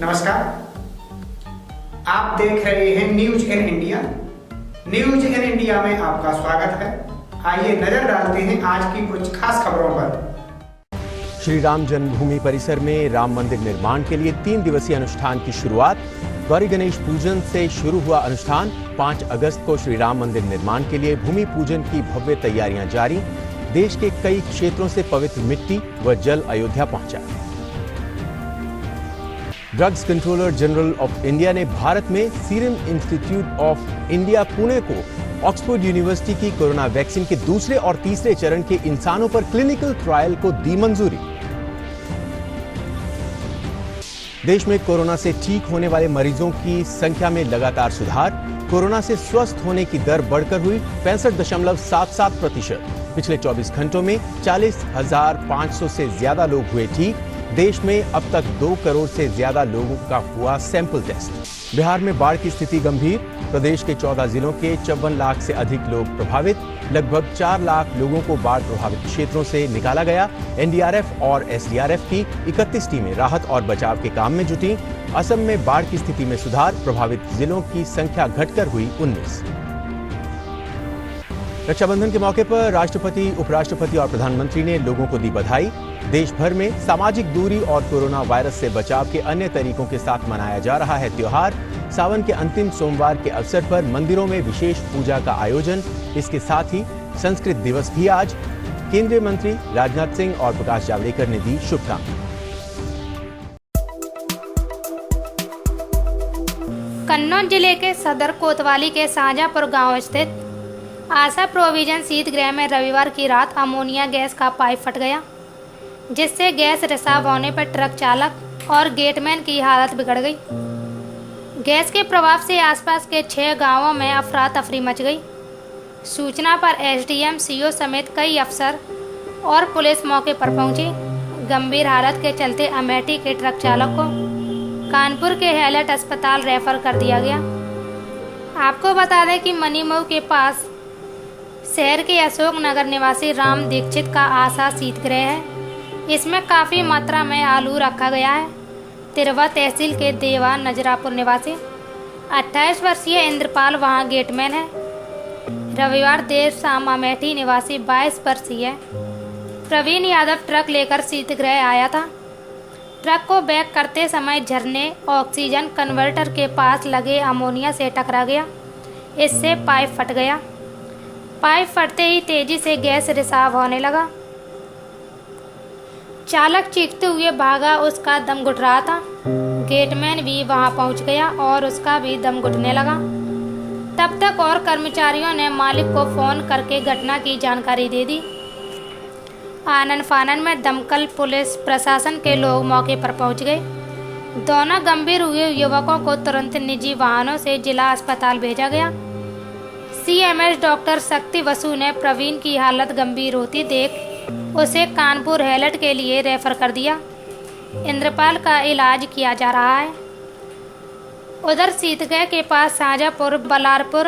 नमस्कार, आप देख रहे हैं news in India. News in India में आपका स्वागत है। आइए नजर डालते हैं आज की कुछ खास खबरों पर। श्री राम जन्मभूमि परिसर में राम मंदिर निर्माण के लिए 3 दिवसीय अनुष्ठान की शुरुआत। गौरी गणेश पूजन से शुरू हुआ अनुष्ठान। 5 अगस्त को श्री राम मंदिर निर्माण के लिए भूमि पूजन की भव्य तैयारियां जारी। देश के कई क्षेत्रों से पवित्र मिट्टी व जल अयोध्या पहुंचा। Drugs controller general of India ने भारत में serum institute of India Pune को ऑक्सफोर्ड यूनिवर्सिटी की कोरोना वैक्सीन के दूसरे और तीसरे चरण के इंसानों पर क्लिनिकल ट्रायल को दी मंजूरी। देश में कोरोना से ठीक होने वाले मरीजों की संख्या में लगातार सुधार। कोरोना से स्वस्थ होने की दर बढ़कर हुई 65.77%। पिछले 24 घंटों में 40,500 से ज्यादा लोग हुए ठीक। देश में अब तक 2 करोड़ से ज्यादा लोगों का हुआ सैंपल टेस्ट। बिहार में बाढ़ की स्थिति गंभीर। प्रदेश के 14 जिलों के 54 लाख से अधिक लोग प्रभावित। लगभग 4 लाख लोगों को बाढ़ प्रभावित क्षेत्रों से निकाला गया। एनडीआरएफ और एसडीआरएफ की 31 टीमें राहत और बचाव के काम में जुटी। असम में बाढ़ की स्थिति में सुधार। प्रभावित जिलों की संख्या घटकर हुई 19। रक्षाबंधन के मौके पर राष्ट्रपति, उपराष्ट्रपति और प्रधानमंत्री ने लोगों को दी बधाई। देश भर में सामाजिक दूरी और कोरोना वायरस से बचाव के अन्य तरीकों के साथ मनाया जा रहा है त्योहार। सावन के अंतिम सोमवार के अवसर पर मंदिरों में विशेष पूजा का आयोजन। इसके साथ ही संस्कृत दिवस भी आज। केंद्रीय मंत्री राजनाथ सिंह और प्रकाश जावड़ेकर ने दी शुभकामनाएं। कन्नौज जिले के सदर कोतवाली के शाहजहांपुर गांव स्थित आशा प्रोविजन शीतगृह में रविवार की रात अमोनिया गैस का पाइप फट गया, जिससे गैस रिसाव होने पर ट्रक चालक और गेटमैन की हालत बिगड़ गई। गैस के प्रभाव से आसपास के 6 गांवों में अफरा तफरी मच गई। सूचना पर एसडीएम, सीओ समेत कई अफसर और पुलिस मौके पर पहुंची। गंभीर हालत के चलते अमेठी के ट्रक चालक को कानपुर के हैलट अस्पताल रेफर कर दिया गया। आपको बता दें कि मनीमऊ के पास शहर के अशोक नगर निवासी राम दीक्षित का आशा शीतगृह है। इसमें काफ़ी मात्रा में आलू रखा गया है। तिरवा तहसील के देवा नजरापुर निवासी 28 वर्षीय इंद्रपाल वहां गेटमैन है। रविवार देर शाम अमेठी निवासी 22 वर्षीय प्रवीण यादव ट्रक लेकर शीतगृह आया था। ट्रक को बैक करते समय झरने ऑक्सीजन कन्वर्टर के पास लगे अमोनिया से टकरा गया। इससे पाइप फट गया। पाइप फटते ही तेजी से गैस रिसाव होने लगा। चालक चीखते हुए भागा, उसका दम घुट रहा था। गेटमैन भी वहां पहुंच गया और उसका भी दम घुटने लगा। तब तक और कर्मचारियों ने मालिक को फोन करके घटना की जानकारी दे दी। आनन फानन में दमकल, पुलिस प्रशासन के लोग मौके पर पहुंच गए। दोनों गंभीर हुए युवकों को तुरंत निजी वाहनों से जिला अस्पताल भेजा गया। सीएमएस डॉक्टर शक्ति वसु ने प्रवीण की हालत गंभीर होती देख उसे कानपुर हैलट के लिए रेफर कर दिया। इंद्रपाल का इलाज किया जा रहा है। उधर शीतगृह के पास शाहजहांपुर, बलारपुर,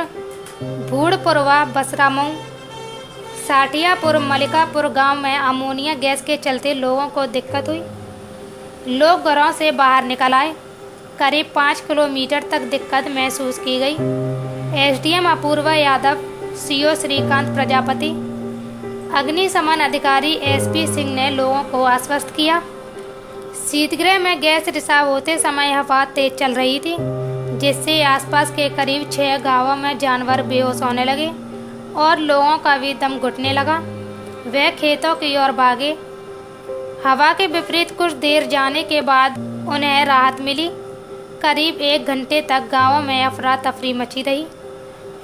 भूड़पुरवा, बसरामऊ, साठियापुर, मलिकापुर गांव में अमोनिया गैस के चलते लोगों को दिक्कत हुई। लोग घरों से बाहर निकल आए। करीब 5 किलोमीटर तक दिक्कत महसूस की गई। एसडीएम अपूर्वा यादव, सीओ श्रीकांत प्रजापति, अग्निशमन अधिकारी एसपी सिंह ने लोगों को आश्वस्त किया। शीतगृह में गैस रिसाव होते समय हवा तेज चल रही थी, जिससे आसपास के करीब 6 गांवों में जानवर बेहोश होने लगे और लोगों का भी दम घुटने लगा। वे खेतों की ओर भागे। हवा के विपरीत कुछ देर जाने के बाद उन्हें राहत मिली। करीब 1 घंटे तक गांवों में अफरा तफरी मची रही।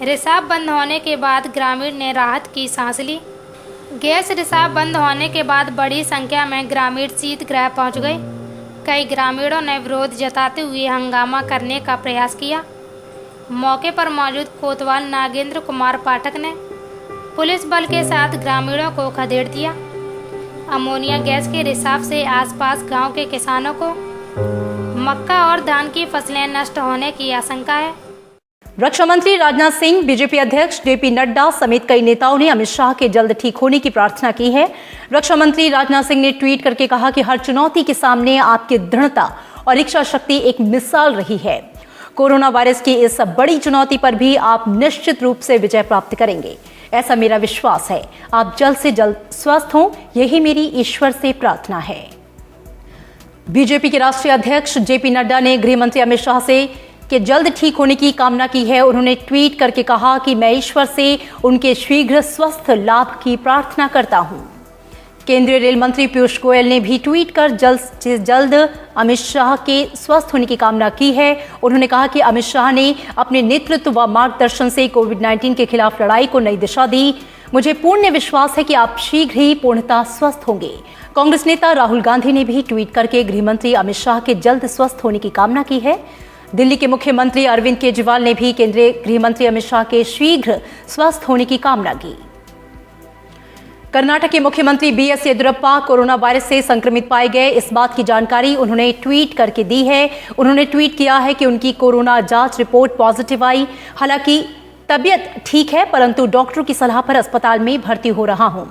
रिसाव बंद होने के बाद ग्रामीण ने राहत की सांस ली। गैस रिसाव बंद होने के बाद बड़ी संख्या में ग्रामीण शीतगृह पहुंच गए। कई ग्रामीणों ने विरोध जताते हुए हंगामा करने का प्रयास किया। मौके पर मौजूद कोतवाल नागेंद्र कुमार पाठक ने पुलिस बल के साथ ग्रामीणों को खदेड़ दिया। अमोनिया गैस के रिसाव से आसपास गांव के किसानों को मक्का और धान की फसलें नष्ट होने की आशंका है। रक्षा मंत्री राजनाथ सिंह, बीजेपी अध्यक्ष जेपी नड्डा समेत कई नेताओं ने अमित शाह के जल्द ठीक होने की प्रार्थना की है। रक्षा मंत्री राजनाथ सिंह ने ट्वीट करके कहा कि हर चुनौती के सामने आपकी दृढ़ता और इच्छा शक्ति एक मिसाल रही है। कोरोना वायरस की इस बड़ी चुनौती पर भी आप निश्चित रूप से विजय प्राप्त करेंगे, ऐसा मेरा विश्वास है। आप जल्द से जल्द स्वस्थ हों, यही मेरी ईश्वर से प्रार्थना है। बीजेपी के राष्ट्रीय अध्यक्ष जेपी नड्डा ने गृह मंत्री अमित शाह से के जल्द ठीक होने की कामना की है। उन्होंने ट्वीट करके कहा कि मैं ईश्वर से उनके शीघ्र स्वस्थ लाभ की प्रार्थना करता हूं। केंद्रीय रेल मंत्री पीयूष गोयल ने भी ट्वीट कर जल्द से जल्द अमित शाह के स्वस्थ होने की कामना की है। उन्होंने कहा कि अमित शाह ने अपने नेतृत्व व मार्गदर्शन से कोविड-19 के खिलाफ लड़ाई को नई दिशा दी। मुझे पूर्ण विश्वास है कि आप शीघ्र ही पूर्णतः स्वस्थ होंगे। कांग्रेस नेता राहुल गांधी ने भी ट्वीट करके गृह मंत्री अमित शाह के जल्द स्वस्थ होने की कामना की है। दिल्ली के मुख्यमंत्री अरविंद केजरीवाल ने भी केंद्रीय गृह मंत्री अमित शाह के शीघ्र स्वस्थ होने की कामना की। कर्नाटक के मुख्यमंत्री बीएस येदियुरप्पा कोरोना वायरस से संक्रमित पाए गए, इस बात की जानकारी उन्होंने ट्वीट करके दी है। उन्होंने ट्वीट किया है कि उनकी कोरोना जांच रिपोर्ट पॉजिटिव आई। हालांकि तबीयत ठीक है, परंतु डॉक्टरों की सलाह पर अस्पताल में भर्ती हो रहा हूं।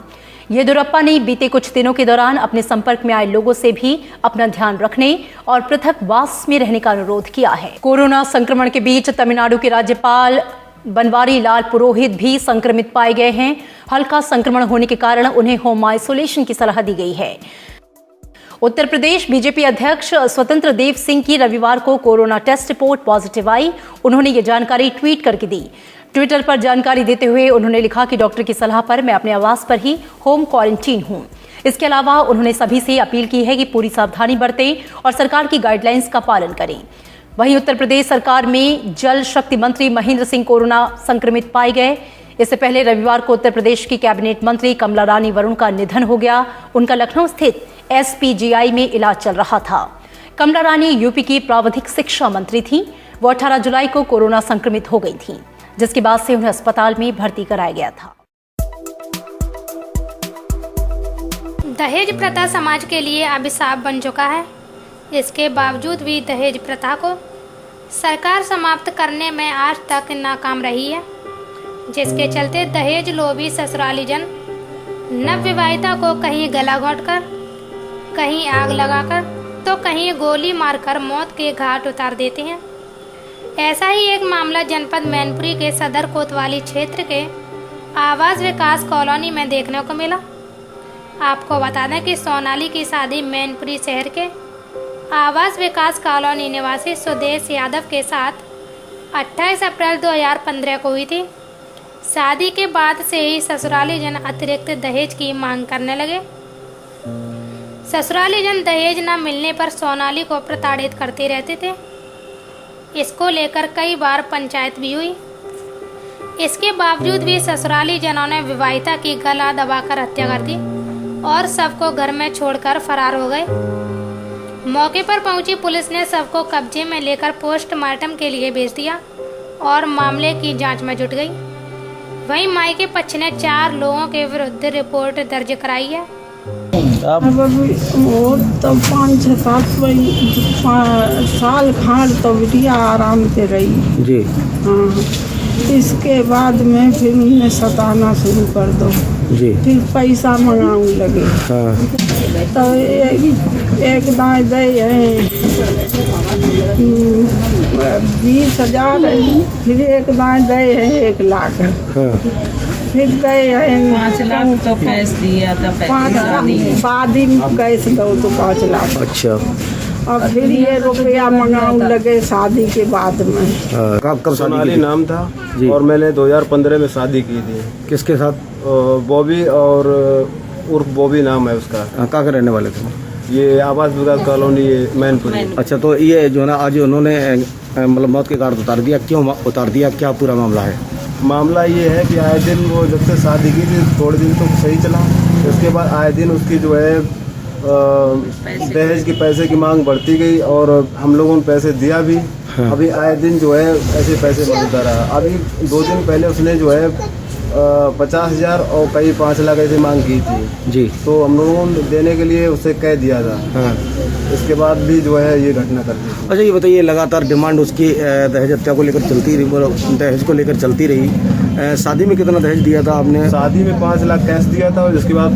येदियुरप्पा ने बीते कुछ दिनों के दौरान अपने संपर्क में आए लोगों से भी अपना ध्यान रखने और पृथकवास में रहने का अनुरोध किया है। कोरोना संक्रमण के बीच तमिलनाडु के राज्यपाल बनवारी लाल पुरोहित भी संक्रमित पाए गए हैं। हल्का संक्रमण होने के कारण उन्हें होम आइसोलेशन की सलाह दी गई है। उत्तर प्रदेश बीजेपी अध्यक्ष स्वतंत्र देव सिंह की रविवार को कोरोना टेस्ट रिपोर्ट पॉजिटिव आई। उन्होंने ये जानकारी ट्वीट करके दी। ट्विटर पर जानकारी देते हुए उन्होंने लिखा कि डॉक्टर की सलाह पर मैं अपने आवास पर ही होम क्वारंटीन हूं। इसके अलावा उन्होंने सभी से अपील की है कि पूरी सावधानी बरतें और सरकार की गाइडलाइंस का पालन करें। वहीं उत्तर प्रदेश सरकार में जल शक्ति मंत्री महेंद्र सिंह कोरोना संक्रमित पाए गए। इससे पहले रविवार को उत्तर प्रदेश की कैबिनेट मंत्री कमला रानी वरुण का निधन हो गया। उनका लखनऊ स्थित एसपीजीआई में इलाज चल रहा था। कमला रानी यूपी की प्राविधिक शिक्षा मंत्री थी। वो 18 जुलाई को कोरोना संक्रमित हो गई थी, जिसके बाद से उन्हें अस्पताल में भर्ती कराया गया था। दहेज प्रथा समाज के लिए अभिशाप बन चुका है। इसके बावजूद भी दहेज प्रथा को सरकार समाप्त करने में आज तक नाकाम रही है, जिसके चलते दहेज लोभी ससुरालीजन नवविवाहिता को कहीं गला घोंटकर, कहीं आग लगाकर, तो कहीं गोली मारकर मौत के घाट उतार देते हैं। ऐसा ही एक मामला जनपद मैनपुरी के सदर कोतवाली क्षेत्र के आवास विकास कॉलोनी में देखने को मिला। आपको बता दें कि सोनाली की शादी मैनपुरी शहर के आवास विकास कॉलोनी निवासी सुदेश यादव के साथ 28 अप्रैल 2015 को हुई थी। शादी के बाद से ही ससुराली जन अतिरिक्त दहेज की मांग करने लगे। ससुराली जन दहेज न मिलने पर सोनाली को प्रताड़ित करते रहते थे। इसको लेकर कई बार पंचायत भी हुई। इसके बावजूद भी ससुराली जनों ने विवाहिता की गला दबाकर हत्या कर दी और सबको घर में छोड़कर फरार हो गए। मौके पर पहुंची पुलिस ने सबको कब्जे में लेकर पोस्टमार्टम के लिए भेज दिया और मामले की जांच में जुट गई। वहीं मायके पक्ष ने 4 लोगों के विरुद्ध रिपोर्ट दर्ज कराई है। अब वो तो 5-7 साल खाड़ तो बिटिया आराम से रही जी। हाँ, इसके बाद में फिर उन्हें सताना शुरू कर दो जी। फिर पैसा मंगाने लगे। हाँ। तो एक दाएँ दे 20,000, फिर एक दाएँ दे 1 लाख। हाँ। फिर गए 5 लाख तो कैश दिया था। 5 बाद ही कैश दो तो 5 लाख। अच्छा। और फिर ये रुपया मंगाने लगे शादी के बाद में। कब सोनाली नाम था जी। और मैंने 2015 में शादी की थी। किसके साथ? बॉबी और उर्फ बॉबी नाम है उसका। कहाँ के रहने वाले थे? ये आवास विकास कॉलोनी मैनपुरी। अच्छा, तो ये जो है ना आज उन्होंने मतलब मौत के घाट उतार दिया, क्यों उतार दिया, क्या पूरा मामला है? मामला ये है कि आए दिन वो जब से शादी की थी थोड़े दिन तो सही चला, उसके बाद आए दिन उसकी जो है दहेज की पैसे की मांग बढ़ती गई और हम लोगों ने पैसे दिया भी। हाँ। अभी आए दिन जो है ऐसे पैसे मांगता रहा। अभी 2 दिन पहले उसने जो है 50,000 और कई 5 लाख ऐसे मांग की थी जी। तो हम लोगों ने देने के लिए उसे कह दिया था। हाँ। इसके बाद भी जो है ये घटना कर दी। अच्छा, ये बताइए, लगातार डिमांड उसकी दहेज हत्या को लेकर चलती रही, दहेज को लेकर चलती रही। शादी में कितना दहेज दिया था आपने? शादी में 5 लाख कैश दिया था और उसके बाद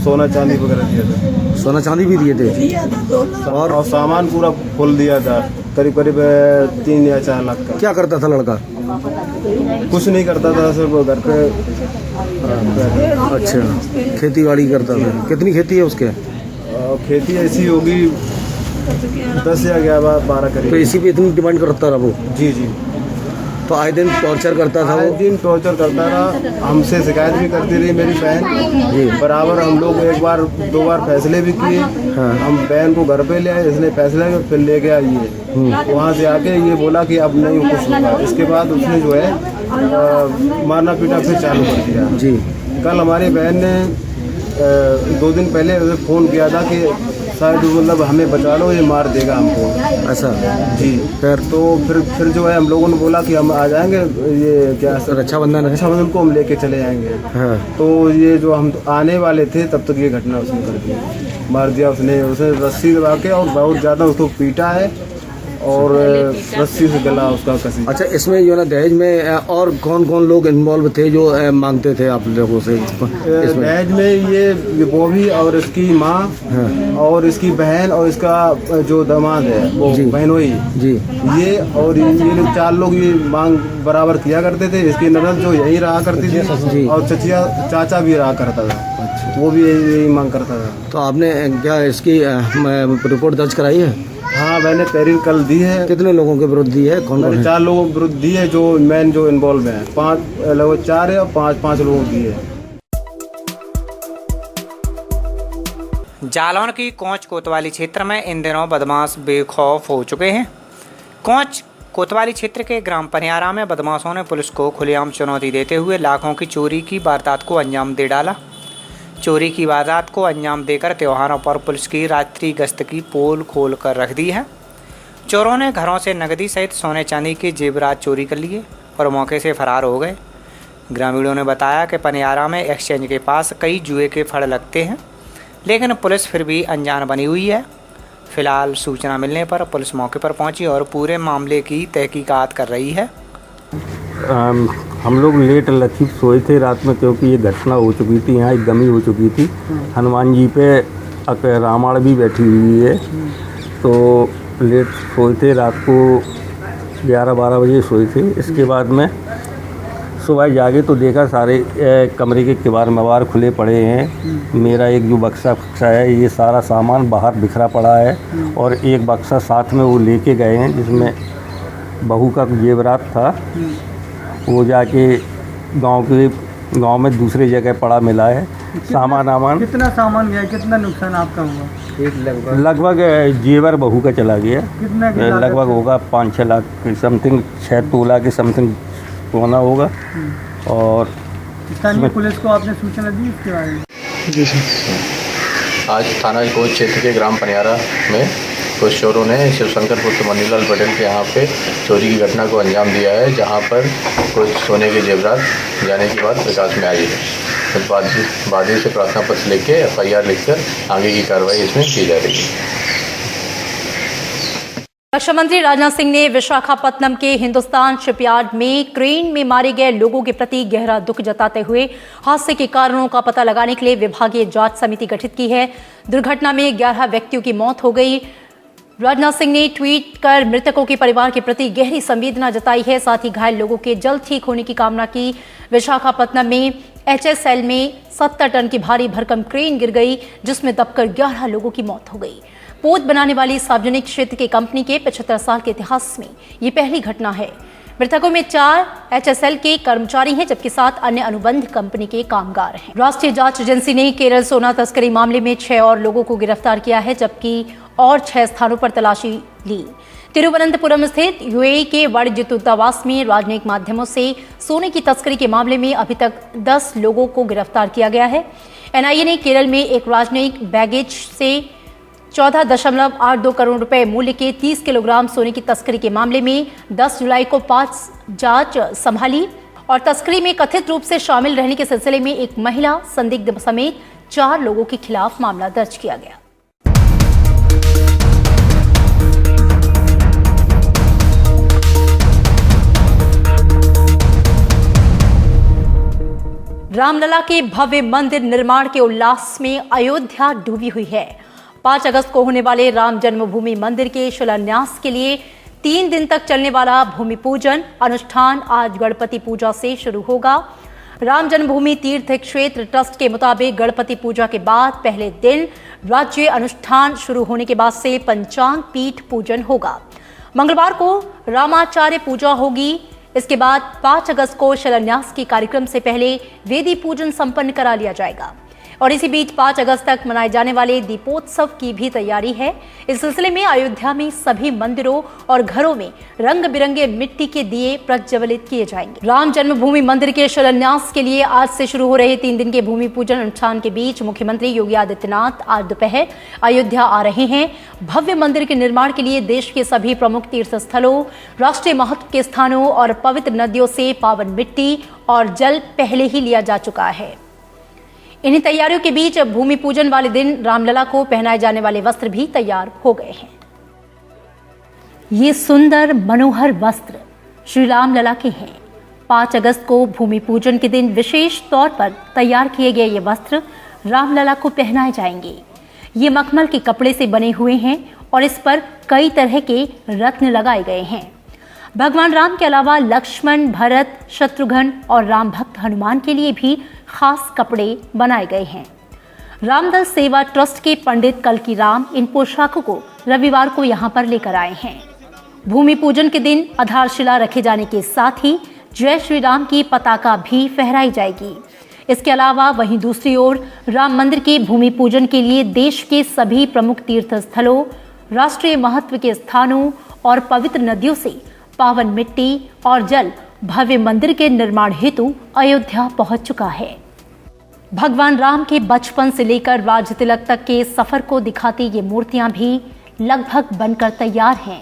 सोना चांदी वगैरह दिया था। सोना चांदी भी दिए थे दिया था 2 लाख। और सामान पूरा फुल दिया था, करीब करीब 3 या 4 लाख का। क्या करता था लड़का? कुछ नहीं करता था, सिर्फ घर पे अच्छा, खेती बाड़ी करता था। कितनी खेती है उसके? खेती ऐसी होगी 10 या 12 तो करीब। इसी पे इतनी डिमांड करता रहा वो? जी जी, तो आए दिन टॉर्चर करता था आए वो? दिन टॉर्चर करता रहा, हमसे शिकायत भी करती रही मेरी बहन जी। बराबर। हम लोग 1 बार 2 बार फैसले भी किए। हाँ। हम बहन को घर पे ले आए, इसने फैसले में फिर ले गया ये वहाँ से आके ये बोला कि अब नहीं कुछ होगा। इसके बाद उसने जो है मारना पीटा फिर चालू कर दिया। जी। कल हमारी बहन ने 2 दिन पहले उसे फ़ोन किया था कि शायद मतलब हमें बचा लो, ये मार देगा हमको। ऐसा? जी। फिर? तो फिर जो है हम लोगों ने बोला कि हम आ जाएंगे, ये क्या रक्षाबंधन है? रक्षाबंधन को हम लेके चले जाएंगे। हाँ। तो ये जो हम आने वाले थे तब तक ये घटना उसने कर दी, मार दिया उसने रस्सी दबा के, और बहुत ज़्यादा उसको पीटा है और रस्सी से गला उसका कसी। अच्छा, इसमें जो ना दहेज में और कौन कौन लोग इन्वॉल्व थे जो मांगते थे आप लोगों से? इसमें दहेज में ये वो भी और इसकी माँ और इसकी बहन और इसका जो दामाद है वो जी। बहनोई जी। ये और ये लोग 4 लोग ये मांग बराबर किया करते थे। इसकी ननद जो यहीं रहा करती जी। थी और चाचा भी रहा करता था। अच्छा। वो भी यही मांग करता था। तो आपने क्या इसकी रिपोर्ट दर्ज कराई है? हाँ, मैंने तहरीर कल दी है। कितने लोगों के विरुद्ध दी है? कौन कौन है? 4 लोगों के विरुद्ध दी है जो मेन जो इन्वॉल्व है। 5 लगभग 4 है और 5 लोगों की है। जालौन की कोंच कोतवाली क्षेत्र में इन दिनों बदमाश बेखौफ हो चुके हैं। कोंच कोतवाली क्षेत्र के ग्राम पनियारा में बदमाशों ने पुलिस को खुलेआम चुनौती देते हुए लाखों की चोरी की वारदात को अंजाम दे डाला। चोरी की वारदात को अंजाम देकर त्योहारों पर पुलिस की रात्रि गश्त की पोल खोल कर रख दी है। चोरों ने घरों से नकदी सहित सोने चांदी के जेवरात चोरी कर लिए और मौके से फरार हो गए। ग्रामीणों ने बताया कि पनियारा में एक्सचेंज के पास कई जुए के फड़ लगते हैं, लेकिन पुलिस फिर भी अनजान बनी हुई है। फिलहाल सूचना मिलने पर पुलिस मौके पर पहुंची और पूरे मामले की तहकीकात कर रही है। हम लोग लेट लतीफ़ सोए थे रात में, क्योंकि ये घटना हो चुकी थी, यहाँ एक गमी हो चुकी थी। हनुमान जी पे रामायण भी बैठी हुई है, तो लेट सोए थे। रात को 11-12 बजे सोए थे। इसके बाद में सुबह जागे तो देखा सारे कमरे के किवाड़ मवार खुले पड़े हैं। मेरा एक जो बक्सा है, ये सारा सामान बाहर बिखरा पड़ा है, और एक बक्सा साथ में वो लेके गए हैं जिसमें बहू का जेवरात था। वो जाके गांव में दूसरे जगह पड़ा मिला है। सामान कितना सामान गया, कितना नुकसान आपका हुआ? लगभग जेवर बहू का चला गया। कितना की लागत लगभग होगा 5-6 लाख के समथिंग, 6 तोला के समथिंग होना होगा। और स्थानीय पुलिस को आपने सूचना दी इसके बारे में? जी सर। आज थाना कोच क्षेत्र के ग्राम पनियारा में कुछ चोरों ने शिवशंकर पुत्र मनीलाल पटेल के यहाँ पे चोरी की घटना को अंजाम दिया है, जहाँ पर कुछ सोने के जेवरात जाने की बात प्रकाश में आई है। फिर बादी से प्रार्थना पत्र लेके FIR लिखकर आगे की कार्रवाई इसमें की जा रही है। रक्षा मंत्री राजनाथ सिंह ने विशाखापत्तनम के हिंदुस्तान शिपयार्ड में क्रेन में मारे गए लोगों के प्रति गहरा दुख जताते हुए हादसे के कारणों का पता लगाने के लिए विभागीय जांच समिति गठित की है। दुर्घटना में 11 व्यक्तियों की मौत हो गई। राजनाथ सिंह ने ट्वीट कर मृतकों के परिवार के प्रति गहरी संवेदना जताई है। साथ ही घायल लोगों के जल्द ठीक होने की कामना की। विशाखापत्तनम में HSL में 70 टन की भारी भरकम क्रेन गिर गई, जिसमें दबकर 11 लोगों की मौत हो गई। पोत बनाने वाली सार्वजनिक क्षेत्र की कंपनी के 75 साल के इतिहास में ये पहली घटना है। मृतकों में 4 HSL के कर्मचारी हैं, जबकि 7 अन्य अनुबंध कंपनी के कामगार हैं। राष्ट्रीय जांच एजेंसी ने केरल सोना तस्करी मामले में 6 और लोगों को गिरफ्तार किया है, जबकि और 6 स्थानों पर तलाशी ली। तिरुवनंतपुरम स्थित UAE के वाणिज्य दूतावास में राजनयिक माध्यमों से सोने की तस्करी के मामले में अभी तक 10 लोगों को गिरफ्तार किया गया है। NIA ने केरल में एक राजनयिक बैगेज से 14.82 करोड़ रुपए मूल्य के 30 किलोग्राम सोने की तस्करी के मामले में 10 जुलाई को 5 जांच संभाली और तस्करी में कथित रूप से शामिल रहने के सिलसिले में एक महिला संदिग्ध समेत 4 लोगों के खिलाफ मामला दर्ज किया गया। रामलला के भव्य मंदिर निर्माण के उल्लास में अयोध्या डूबी हुई है। 5 अगस्त को होने वाले राम जन्मभूमि मंदिर के शिलान्यास के लिए 3 दिन तक चलने वाला भूमि पूजन अनुष्ठान आज गणपति पूजा से शुरू होगा। राम जन्मभूमि तीर्थ क्षेत्र ट्रस्ट के मुताबिक गणपति पूजा के बाद पहले दिन राज्य अनुष्ठान शुरू होने के बाद से पंचांग पीठ पूजन होगा। मंगलवार को रामाचार्य पूजा होगी। इसके बाद 5 अगस्त को शिलान्यास के कार्यक्रम से पहले वेदी पूजन संपन्न करा लिया जाएगा और इसी बीच 5 अगस्त तक मनाए जाने वाले दीपोत्सव की भी तैयारी है। इस सिलसिले में अयोध्या में सभी मंदिरों और घरों में रंग बिरंगे मिट्टी के दिए प्रज्वलित किए जाएंगे। राम जन्मभूमि मंदिर के शिलान्यास के लिए आज से शुरू हो रहे 3 दिन के भूमि पूजन अनुष्ठान के बीच मुख्यमंत्री योगी आदित्यनाथ आज दोपहर अयोध्या आ रहे हैं। भव्य मंदिर के निर्माण के लिए देश के सभी प्रमुख तीर्थ स्थलों, राष्ट्रीय महत्व के स्थानों और पवित्र नदियों से पावन मिट्टी और जल पहले ही लिया जा चुका है। इन्हीं तैयारियों के बीच भूमि पूजन वाले दिन रामलला को पहनाए जाने वाले वस्त्र भी तैयार हो गए हैं। ये सुंदर मनोहर वस्त्र श्री रामलला के हैं। 5 अगस्त को भूमि पूजन के दिन विशेष तौर पर तैयार किए गए ये वस्त्र रामलला को पहनाए जाएंगे। ये मखमल के कपड़े से बने हुए हैं और इस पर कई तरह के रत्न लगाए गए हैं। भगवान राम के अलावा लक्ष्मण, भरत, शत्रुघ्न और राम भक्त हनुमान के लिए भी खास कपड़े बनाए गए हैं। रामदल सेवा ट्रस्ट के पंडित कल्की राम इन पोशाकों को रविवार को यहां पर लेकर आए हैं। भूमि पूजन के दिन आधारशिला रखे जाने के साथ ही जय श्री राम की पताका भी फहराई जाएगी। इसके अलावा वहीं दूसरी ओर राम मंदिर के भूमि पूजन के लिए देश के सभी प्रमुख तीर्थ स्थलों, राष्ट्रीय महत्व के स्थानों और पवित्र नदियों से पावन मिट्टी और जल भव्य मंदिर के निर्माण हेतु अयोध्या पहुंच चुका है। भगवान राम के बचपन से लेकर राज तिलक तक के सफर को दिखाती ये मूर्तियां भी लगभग बनकर तैयार हैं।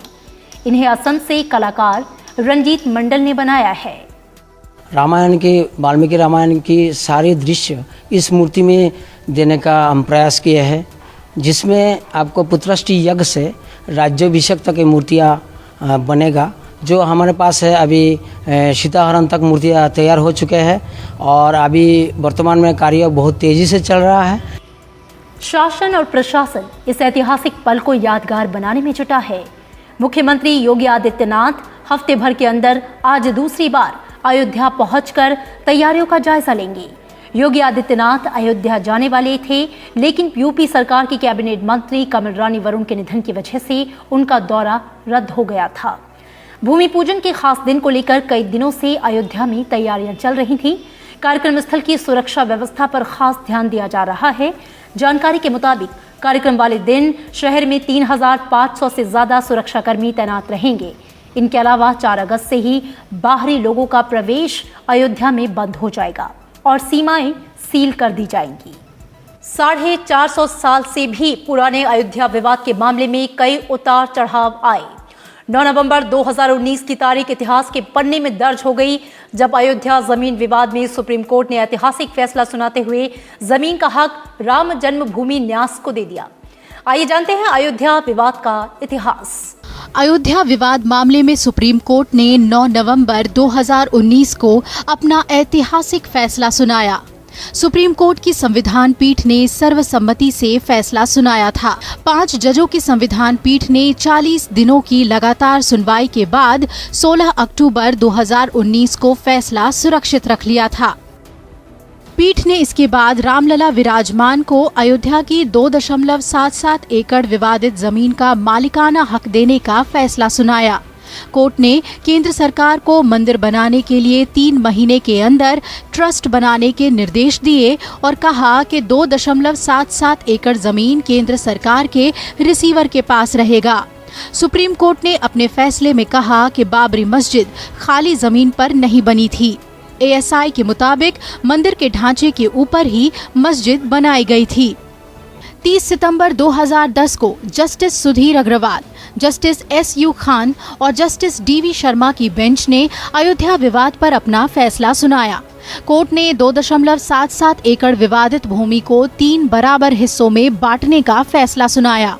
इन्हें असम से कलाकार रंजीत मंडल ने बनाया है। रामायण के वाल्मीकि रामायण की सारे दृश्य इस मूर्ति में देने का हम प्रयास किए हैं, जिसमें आपको पुत्रष्टि यज्ञ से राज्याभिषेक तक की मूर्तियाँ बनेगा। जो हमारे पास है अभी सीताहरण तक मूर्तियाँ तैयार हो चुके हैं और अभी वर्तमान में कार्य बहुत तेज़ी से चल रहा है। शासन और प्रशासन इस ऐतिहासिक पल को यादगार बनाने में जुटा है। मुख्यमंत्री योगी आदित्यनाथ हफ्ते भर के अंदर आज दूसरी बार अयोध्या पहुंचकर तैयारियों का जायजा लेंगे। योगी आदित्यनाथ अयोध्या जाने वाले थे, लेकिन यूपी सरकार की कैबिनेट मंत्री कमल रानी वरुण के निधन की वजह से उनका दौरा रद्द हो गया था। भूमि पूजन के खास दिन को लेकर कई दिनों से अयोध्या में तैयारियां चल रही थी। कार्यक्रम स्थल की सुरक्षा व्यवस्था पर खास ध्यान दिया जा रहा है। जानकारी के मुताबिक कार्यक्रम वाले दिन शहर में 3500 से ज्यादा सुरक्षाकर्मी तैनात रहेंगे। इनके अलावा 4 अगस्त से ही बाहरी लोगों का प्रवेश अयोध्या में बंद हो जाएगा और सीमाएं सील कर दी जाएंगी। 450 साल से भी पुराने अयोध्या विवाद के मामले में कई उतार चढ़ाव आए। 9 नवंबर 2019 की तारीख इतिहास के पन्ने में दर्ज हो गई, जब अयोध्या जमीन विवाद में सुप्रीम कोर्ट ने ऐतिहासिक फैसला सुनाते हुए जमीन का हक राम जन्मभूमि न्यास को दे दिया। आइए जानते हैं अयोध्या विवाद का इतिहास। अयोध्या विवाद मामले में सुप्रीम कोर्ट ने 9 नवंबर 2019 को अपना ऐतिहासिक फैसला सुनाया। सुप्रीम कोर्ट की संविधान पीठ ने सर्वसम्मति से फैसला सुनाया था। 5 जजों की संविधान पीठ ने 40 दिनों की लगातार सुनवाई के बाद 16 अक्टूबर 2019 को फैसला सुरक्षित रख लिया था। पीठ ने इसके बाद रामलला विराजमान को अयोध्या की 2.77 एकड़ विवादित जमीन का मालिकाना हक देने का फैसला सुनाया। कोर्ट ने केंद्र सरकार को मंदिर बनाने के लिए 3 महीने के अंदर ट्रस्ट बनाने के निर्देश दिए और कहा कि 2.77 एकड़ जमीन केंद्र सरकार के रिसीवर के पास रहेगा। सुप्रीम कोर्ट ने अपने फैसले में कहा कि बाबरी मस्जिद खाली जमीन पर नहीं बनी थी। एएसआई के मुताबिक मंदिर के ढांचे के ऊपर ही मस्जिद बनाई गई थी। 30 सितंबर 2010 को justice Sudhir Agrawal, justice SU Khan और जस्टिस DV शर्मा की बेंच ने अयोध्या विवाद पर अपना फैसला सुनाया। कोर्ट ने 2.77 एकड़ विवादित भूमि को 3 बराबर हिस्सों में बांटने का फैसला सुनाया।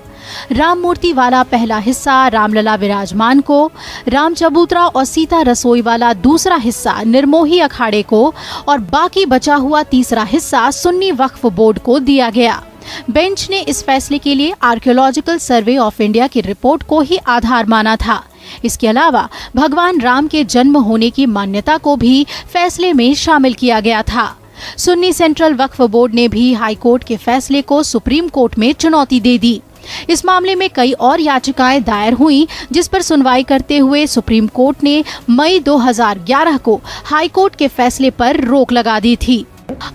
राम मूर्ति वाला पहला हिस्सा रामलला विराजमान को, राम चबूतरा और सीता रसोई वाला दूसरा हिस्सा निर्मोही अखाड़े को और बाकी बचा हुआ तीसरा हिस्सा सुन्नी वक्फ बोर्ड को दिया गया। बेंच ने इस फैसले के लिए आर्कियोलॉजिकल सर्वे ऑफ इंडिया की रिपोर्ट को ही आधार माना था। इसके अलावा भगवान राम के जन्म होने की मान्यता को भी फैसले में शामिल किया गया था। सुन्नी सेंट्रल वक्फ बोर्ड ने भी हाई कोर्ट के फैसले को सुप्रीम कोर्ट में चुनौती दे दी। इस मामले में कई और याचिकाएं दायर हुई, जिस पर सुनवाई करते हुए सुप्रीम कोर्ट ने मई 2011 को हाई कोर्ट के फैसले पर रोक लगा दी थी।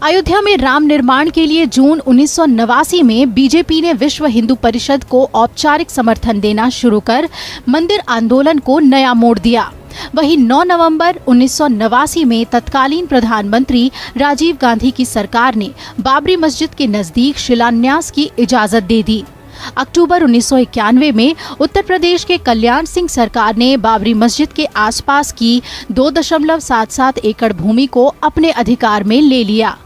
अयोध्या में राम निर्माण के लिए जून 1989 में बीजेपी ने विश्व हिंदू परिषद को औपचारिक समर्थन देना शुरू कर मंदिर आंदोलन को नया मोड़ दिया। वहीं 9 नवंबर 1989 में तत्कालीन प्रधानमंत्री राजीव गांधी की सरकार ने बाबरी मस्जिद के नजदीक शिलान्यास की इजाजत दे दी। अक्टूबर 1991 में उत्तर प्रदेश के कल्याण सिंह सरकार ने बाबरी मस्जिद के आसपास की 2.77 एकड़ भूमि को अपने अधिकार में ले लिया।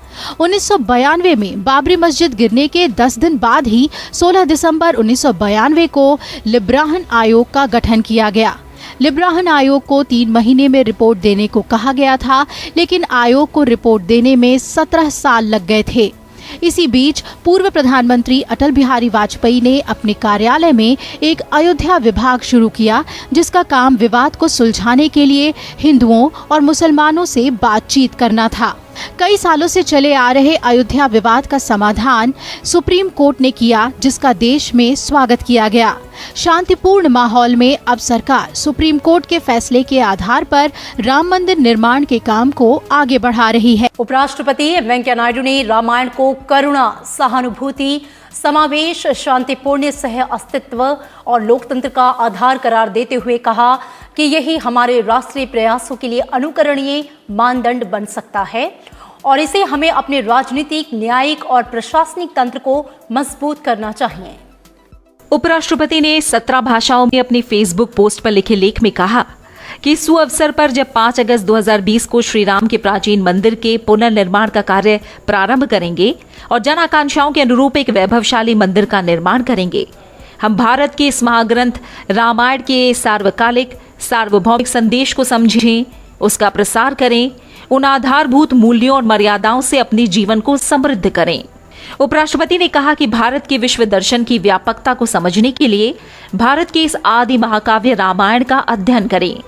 1992 में बाबरी मस्जिद गिरने के 10 दिन बाद ही 16 दिसंबर 1992 को लिब्राहन आयोग का गठन किया गया। लिब्राहन आयोग को 3 महीने में रिपोर्ट देने को कहा गया था, लेकिन आयोग को रिपोर्ट देने में 17 साल लग गए थे। इसी बीच पूर्व प्रधानमंत्री अटल बिहारी वाजपेयी ने अपने कार्यालय में एक अयोध्या विभाग शुरू किया, जिसका काम विवाद को सुलझाने के लिए हिंदुओं और मुसलमानों से बातचीत करना था। कई सालों से चले आ रहे अयोध्या विवाद का समाधान सुप्रीम कोर्ट ने किया, जिसका देश में स्वागत किया गया। शांतिपूर्ण माहौल में अब सरकार सुप्रीम कोर्ट के फैसले के आधार पर राम मंदिर निर्माण के काम को आगे बढ़ा रही है। उपराष्ट्रपति वेंकैया नायडू ने रामायण को करुणा, सहानुभूति, समावेश, शांतिपूर्ण सह अस्तित्व और लोकतंत्र का आधार करार देते हुए कहा कि यही हमारे राष्ट्रीय प्रयासों के लिए अनुकरणीय मानदंड बन सकता है और इसे हमें अपने राजनीतिक, न्यायिक और प्रशासनिक तंत्र को मजबूत करना चाहिए। उपराष्ट्रपति ने 17 भाषाओं में अपनी फेसबुक पोस्ट पर लिखे लेख में कहा कि इस अवसर पर जब 5 अगस्त 2020 को श्री राम के प्राचीन मंदिर के पुनर्निर्माण का कार्य प्रारंभ करेंगे और जन आकांक्षाओं के अनुरूप एक वैभवशाली मंदिर का निर्माण करेंगे, हम भारत के इस महाग्रंथ रामायण के सार्वकालिक सार्वभौमिक संदेश को समझें, उसका प्रसार करें, उन आधारभूत मूल्यों और मर्यादाओं से अपने जीवन को समृद्ध करें। उपराष्ट्रपति ने कहा कि भारत के विश्व दर्शन की व्यापकता को समझने के लिए भारत के इस आदि महाकाव्य रामायण का अध्ययन करें।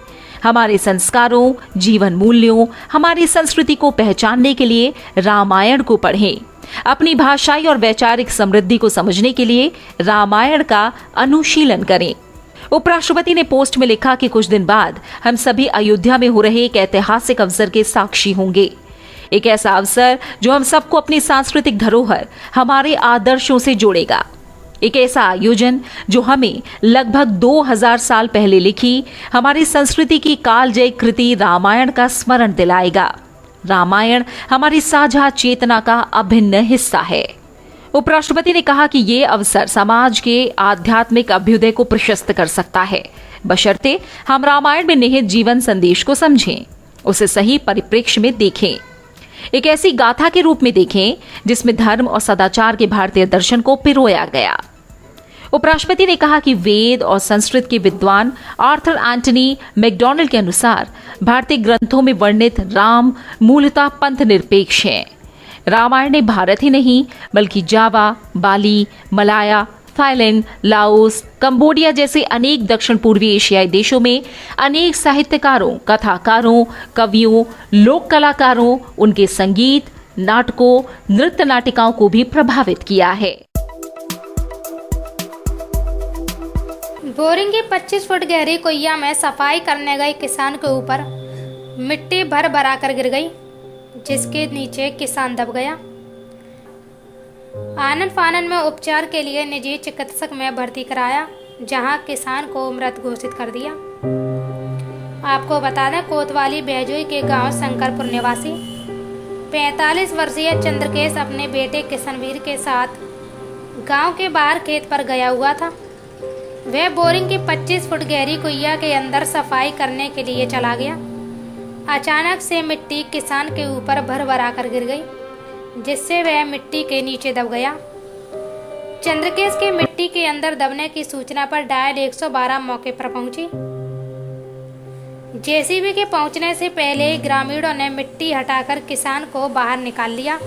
हमारे संस्कारों, जीवन मूल्यों, हमारी संस्कृति को पहचानने के लिए रामायण को पढ़ें। अपनी भाषाई और वैचारिक समृद्धि को समझने के लिए रामायण का अनुशीलन करें। उपराष्ट्रपति ने पोस्ट में लिखा कि कुछ दिन बाद हम सभी अयोध्या में हो रहे एक ऐतिहासिक अवसर के साक्षी होंगे। एक ऐसा अवसर जो हम सबको अपनी सांस्कृतिक धरोहर, हमारे आदर्शों से जोड़ेगा। एक ऐसा आयोजन जो हमें लगभग 2000 साल पहले लिखी हमारी संस्कृति की कालजयी कृति रामायण का स्मरण दिलाएगा। रामायण हमारी साझा चेतना का अभिन्न हिस्सा है। उपराष्ट्रपति ने कहा कि ये अवसर समाज के आध्यात्मिक अभ्युदय को प्रशस्त कर सकता है, बशर्ते हम रामायण में निहित जीवन संदेश को समझें, उसे सही परिप्रेक्ष्य में देखें, एक ऐसी गाथा के रूप में देखें जिसमें धर्म और सदाचार के भारतीय दर्शन को पिरोया गया। उपराष्ट्रपति ने कहा कि वेद और संस्कृत के विद्वान आर्थर एंटनी मैकडॉनल्ड के अनुसार भारतीय ग्रंथों में वर्णित राम मूलतः पंथ निरपेक्ष हैं। रामायण ने भारत ही नहीं बल्कि जावा, बाली, मलाया, थाईलैंड, लाओस, कंबोडिया जैसे अनेक दक्षिण पूर्वी एशियाई देशों में अनेक साहित्यकारों, कथाकारों, कवियों, लोक कलाकारों, उनके संगीत, नाटकों, नृत्य नाटिकाओं को भी प्रभावित किया है। बोरिंग की 25 फुट गहरी कुइया में सफाई करने गए किसान के ऊपर मिट्टी भर भरा कर गिर गई, जिसके नीचे किसान दब गया। आनन फानन में उपचार के लिए निजी चिकित्सक में भर्ती कराया, जहां किसान को मृत घोषित कर दिया। आपको बता दें, कोतवाली बैजोई के गांव शंकरपुर निवासी 45 वर्षीय चंद्रकेश अपने बेटे किशनवीर के साथ गांव के बाहर खेत पर गया हुआ था। वह बोरिंग की 25 फुट गहरी कुइया के अंदर सफाई करने के लिए चला गया। अचानक से मिट्टी किसान के ऊपर भर भरा कर गिर गई, जिससे वह मिट्टी के नीचे दब गया। चंद्रकेश के मिट्टी के अंदर दबने की सूचना पर डायल 112 मौके पर पहुंची। जेसीबी के पहुंचने से पहले ग्रामीणों ने मिट्टी हटाकर किसान को बाहर निकाल लिया।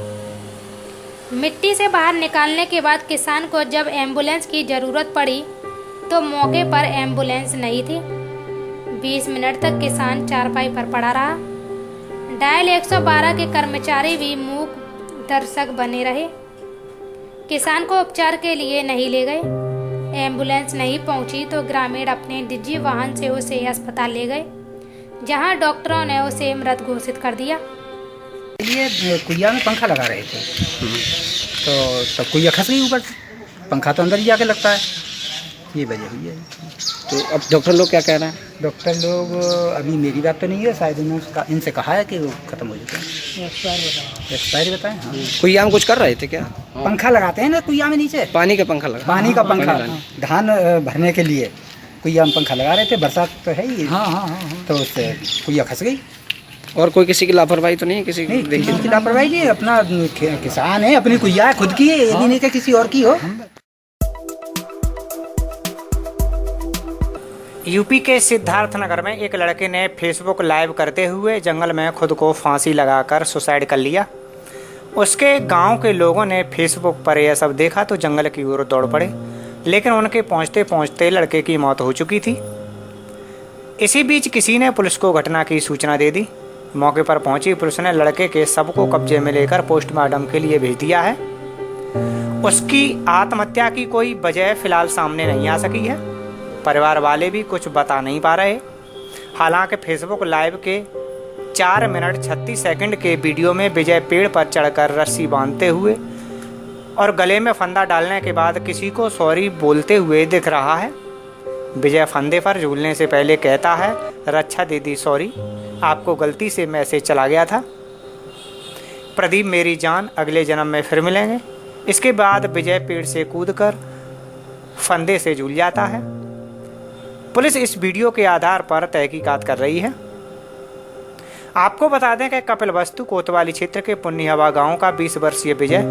मिट्टी से बाहर निकालने के बाद किसान को जब एम्बुलेंस की ज़रूरत पड़ी तो मौके पर एम्बुलेंस नहीं थी। 20 मिनट तक किसान चारपाई पर पड़ा रहा। डायल 112 के कर्मचारी भी मूक दर्शक बने रहे। किसान को उपचार के लिए नहीं ले गए। एम्बुलेंस नहीं पहुंची तो ग्रामीण अपने निजी वाहन से उसे अस्पताल ले गए, जहां डॉक्टरों ने उसे मृत घोषित कर दिया। ये कुइया में पंखा लगा रहे थे तो सब कुइया खस गई ऊपर से। पंखा तो अंदर ही जाके लगता है, ये वजह हुई है। तो अब डॉक्टर लोग क्या कह रहे हैं? डॉक्टर लोग अभी मेरी बात तो नहीं है, शायद इनसे कहा है कि वो खत्म हो चुके हैं, एक्सपायरी बताएं। हाँ। कुइया में कुछ कर रहे थे क्या? पंखा लगाते हैं ना कुइया में नीचे, पानी का पंखा लगा, पानी का पंखा धान भरने के लिए कुइया में पंखा लगा रहे थे। बरसात तो है ही। हाँ, तो उससे कुइया खस गई। और कोई किसी की लापरवाही तो नहीं है? किसी की लापरवाही नहीं, अपना किसान है, अपनी कुइया है, खुद की है, ये भी नहीं कि किसी और की हो। यूपी के सिद्धार्थनगर में एक लड़के ने फेसबुक लाइव करते हुए जंगल में खुद को फांसी लगाकर सुसाइड कर लिया। उसके गांव के लोगों ने फेसबुक पर यह सब देखा तो जंगल की ओर दौड़ पड़े, लेकिन उनके पहुंचते पहुंचते लड़के की मौत हो चुकी थी। इसी बीच किसी ने पुलिस को घटना की सूचना दे दी। मौके पर पहुंची पुलिस ने लड़के के शव को कब्जे में लेकर पोस्टमार्टम के लिए भेज दिया है। उसकी आत्महत्या की कोई वजह फिलहाल सामने नहीं आ सकी है। परिवार वाले भी कुछ बता नहीं पा रहे। हालांकि फेसबुक लाइव के 4 मिनट 36 सेकंड के वीडियो में विजय पेड़ पर चढ़कर रस्सी बांधते हुए और गले में फंदा डालने के बाद किसी को सॉरी बोलते हुए दिख रहा है। विजय फंदे पर झूलने से पहले कहता है, रक्षा दीदी सॉरी, आपको गलती से मैसेज चला गया था। प्रदीप मेरी जान, अगले जन्म में फिर मिलेंगे। इसके बाद विजय पेड़ से कूदकर फंदे से झूल जाता है। पुलिस इस वीडियो के आधार पर तहकीकात कर रही है। आपको बता दें कि कपिलवस्तु कोतवाली क्षेत्र के पुन्नीहवा गांव का 20 वर्षीय विजय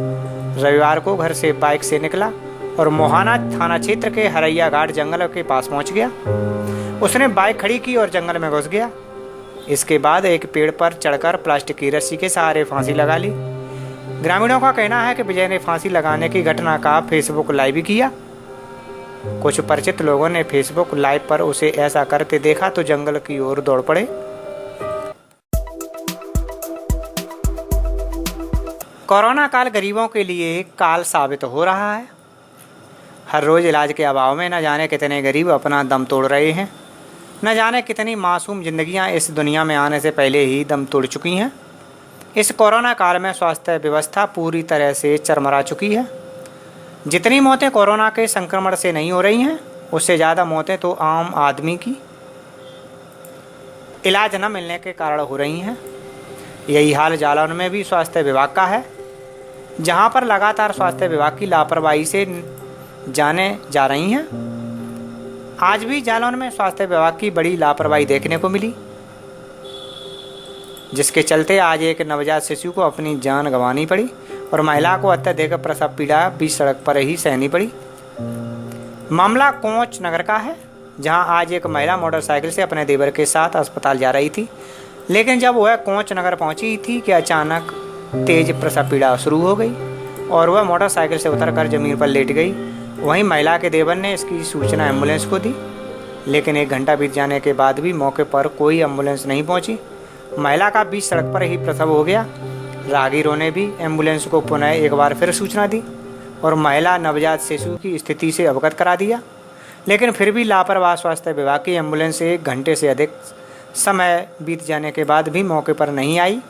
रविवार को घर से बाइक से निकला और मोहाना थाना क्षेत्र के हरैया घाट जंगल के पास पहुंच गया। उसने बाइक खड़ी की और जंगल में घुस गया। इसके बाद एक पेड़ पर चढ़कर प्लास्टिक की रस्सी के सहारे फांसी लगा ली। ग्रामीणों का कहना है कि विजय ने फांसी लगाने की घटना का फेसबुक लाइव भी किया। कुछ परिचित लोगों ने फेसबुक लाइव पर उसे ऐसा करते देखा तो जंगल की ओर दौड़ पड़े। कोरोना काल गरीबों के लिए काल साबित हो रहा है। हर रोज इलाज के अभाव में न जाने कितने गरीब अपना दम तोड़ रहे हैं। न जाने कितनी मासूम जिंदगियां इस दुनिया में आने से पहले ही दम तोड़ चुकी हैं। इस कोरोना काल में स्वास्थ्य व्यवस्था पूरी तरह से चरमरा चुकी है। जितनी मौतें कोरोना के संक्रमण से नहीं हो रही हैं, उससे ज़्यादा मौतें तो आम आदमी की इलाज न मिलने के कारण हो रही हैं। यही हाल जालौन में भी स्वास्थ्य विभाग का है, जहां पर लगातार स्वास्थ्य विभाग की लापरवाही से जाने जा रही हैं। आज भी जालौन में स्वास्थ्य विभाग की बड़ी लापरवाही देखने को मिली, जिसके चलते आज एक नवजात शिशु को अपनी जान गंवानी पड़ी और महिला को अत्यधिक प्रसव पीड़ा बीच सड़क पर ही सहनी पड़ी। मामला कोंच नगर का है, जहां आज एक महिला मोटरसाइकिल से अपने देवर के साथ अस्पताल जा रही थी, लेकिन जब वह कोंच नगर पहुंची थी कि अचानक तेज प्रसव पीड़ा शुरू हो गई और वह मोटरसाइकिल से उतरकर जमीन पर लेट गई। वहीं महिला के देवर ने इसकी सूचना एम्बुलेंस को दी, लेकिन 1 घंटा बीत जाने के बाद भी मौके पर कोई एम्बुलेंस नहीं पहुंची। महिला का बीच सड़क पर ही प्रसव हो गया। राहगीरों ने भी एम्बुलेंस को पुनः एक बार फिर सूचना दी और महिला नवजात शिशु की स्थिति से अवगत करा दिया, लेकिन फिर भी लापरवाह स्वास्थ्य विभाग की एम्बुलेंस 1 घंटे से अधिक समय बीत जाने के बाद भी मौके पर नहीं आई,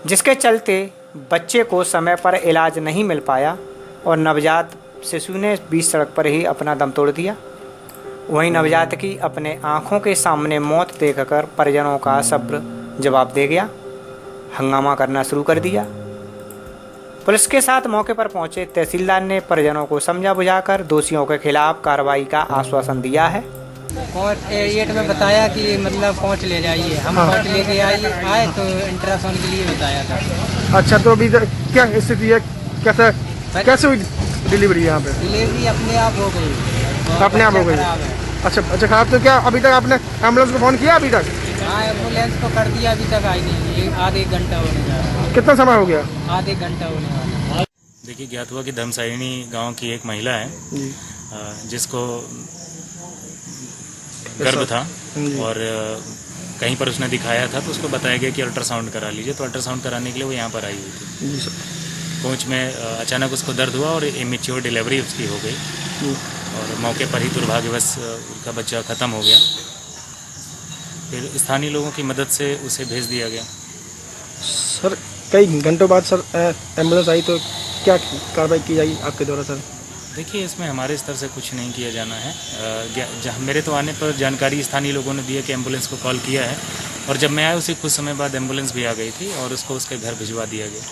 जिसके चलते बच्चे को समय पर इलाज नहीं मिल पाया और नवजात शिशु ने बीच सड़क पर ही अपना दम तोड़ दिया। वहीं नवजात की अपने आंखों के सामने मौत देखकर परिजनों का सब्र जवाब दे गया, हंगामा करना शुरू कर दिया। पुलिस के साथ मौके पर पहुंचे तहसीलदार ने परिजनों को समझा बुझाकर दोषियों के खिलाफ कार्रवाई का आश्वासन दिया है। कोर्ट एट में बताया कि मतलब कोर्ट ले जाइए, हम कोर्ट लेके आए तो अल्ट्रासाउंड के लिए बताया था। अच्छा, तो अभी क्या स्थिति है, कैसे हुई डिलीवरी यहाँ पे? डिलीवरी अपने आप हो गई। अपने आप हो गई? अच्छा खराब। तो क्या अभी तक आपने एम्बुलेंस को फोन किया? अभी तक? हाँ, एम्बुलेंस को कर दिया, अभी तक आई नहीं। आधे घंटा होने जा रहा है। कितना समय हो गया? आधे घंटा होने वाला। देखिए, ज्ञात हुआ कि धमसाइणी गांव की एक महिला है जिसको गर्भ था और कहीं पर उसने दिखाया था, तो उसको बताया गया कि अल्ट्रासाउंड करा लीजिए। तो अल्ट्रासाउंड कराने के लिए वो यहाँ पर आई हुई थी। पहुँच में अचानक उसको दर्द हुआ और इमेच्योर डिलीवरी उसकी हो गई और मौके पर ही दुर्भाग्यवश उसका बच्चा ख़त्म हो गया। फिर स्थानीय लोगों की मदद से उसे भेज दिया गया। सर कई घंटों बाद सर एम्बुलेंस आई, तो क्या कार्रवाई की जाएगी आपके द्वारा सर? देखिए, इसमें हमारे स्तर से कुछ नहीं किया जाना है। जहाँ मेरे तो आने पर जानकारी स्थानीय लोगों ने दी है कि एम्बुलेंस को कॉल किया है और जब मैं आया उसी कुछ समय बाद एम्बुलेंस भी आ गई थी और उसको उसके घर भिजवा दिया गया।